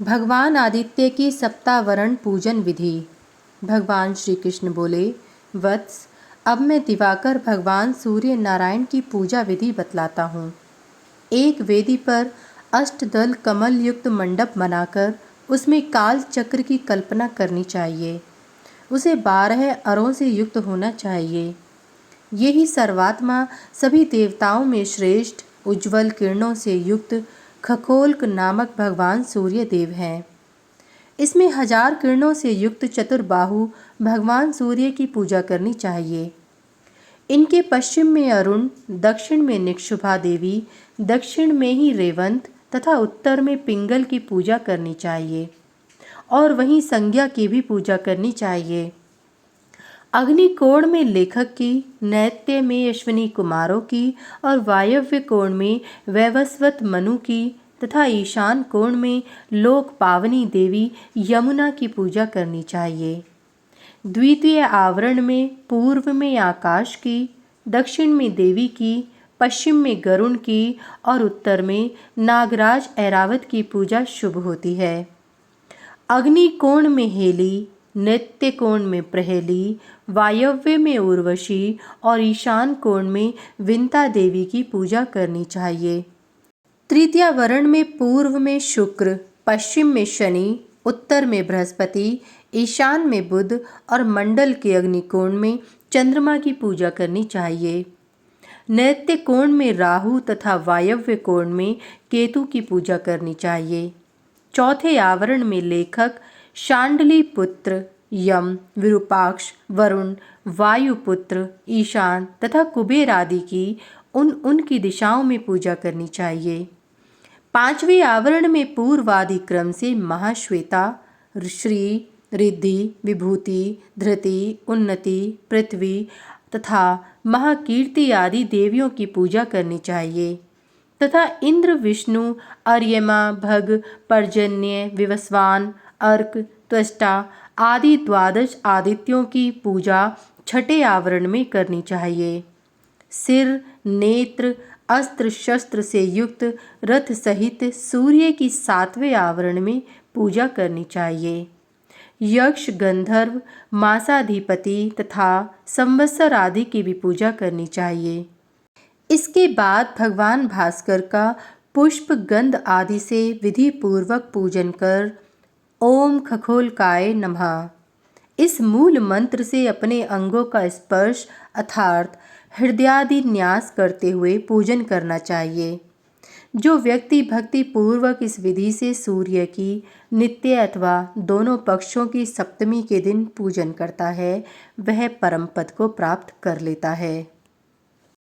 भगवान आदित्य की सप्तावरण पूजन विधि। भगवान श्री कृष्ण बोले, वत्स, अब मैं दिवाकर भगवान सूर्य नारायण की पूजा विधि बतलाता हूँ। एक वेदी पर अष्टदल कमल युक्त मंडप बनाकर उसमें काल चक्र की कल्पना करनी चाहिए। उसे 12 अरों से युक्त होना चाहिए। यही सर्वात्मा सभी देवताओं में श्रेष्ठ उज्ज्वल किरणों से युक्त खगोल्क नामक भगवान सूर्य देव हैं। इसमें 1000 किरणों से युक्त चतुर्बाहु भगवान सूर्य की पूजा करनी चाहिए। इनके पश्चिम में अरुण, दक्षिण में निक्षुभा देवी, दक्षिण में ही रेवंत तथा उत्तर में पिंगल की पूजा करनी चाहिए और वहीं संज्ञा की भी पूजा करनी चाहिए। अग्निकोण में लेखक की, नैत्य में अश्विनी कुमारों की और वायव्य कोण में वैवस्वत मनु की तथा ईशान कोण में लोक पावनी देवी यमुना की पूजा करनी चाहिए। द्वितीय आवरण में पूर्व में आकाश की, दक्षिण में देवी की, पश्चिम में गरुण की और उत्तर में नागराज ऐरावत की पूजा शुभ होती है। अग्नि कोण में हेली, नैत्य कोण में प्रहेली, वायव्य में उर्वशी और ईशान कोण में विंता देवी की पूजा करनी चाहिए। तृतीय वरण में पूर्व में शुक्र, पश्चिम में शनि, उत्तर में बृहस्पति, ईशान में बुध और मंडल के अग्निकोण में चंद्रमा की पूजा करनी चाहिए। नैत्य कोण में राहु तथा वायव्य कोण में केतु की पूजा करनी चाहिए। चौथे आवरण में लेखक, शांडली पुत्र, यम, विरूपाक्ष, वरुण, वायुपुत्र, ईशान तथा कुबेर आदि की उनकी दिशाओं में पूजा करनी चाहिए। पांचवें आवरण में पूर्वादि क्रम से महाश्वेता, श्री, रिद्धि, विभूति, धृति, उन्नति, पृथ्वी तथा महाकीर्ति आदि देवियों की पूजा करनी चाहिए तथा इंद्र, विष्णु, अर्यमा, भग, पर्जन्य, विवस्वान, अर्क, त्वष्टा आदि 12 आदित्यों की पूजा छठे आवरण में करनी चाहिए। सिर, नेत्र, अस्त्र शस्त्र से युक्त रथ सहित सूर्य की 7वें आवरण में पूजा करनी चाहिए। यक्ष, गंधर्व, मासाधिपति तथा संवत्सर आदि की भी पूजा करनी चाहिए। इसके बाद भगवान भास्कर का पुष्प गंध आदि से विधि पूर्वक पूजन कर ओम खगोल्काय नमः इस मूल मंत्र से अपने अंगों का स्पर्श अर्थात हृदयादि न्यास करते हुए पूजन करना चाहिए। जो व्यक्ति भक्ति पूर्वक इस विधि से सूर्य की नित्य अथवा दोनों पक्षों की सप्तमी के दिन पूजन करता है, वह परम पद को प्राप्त कर लेता है।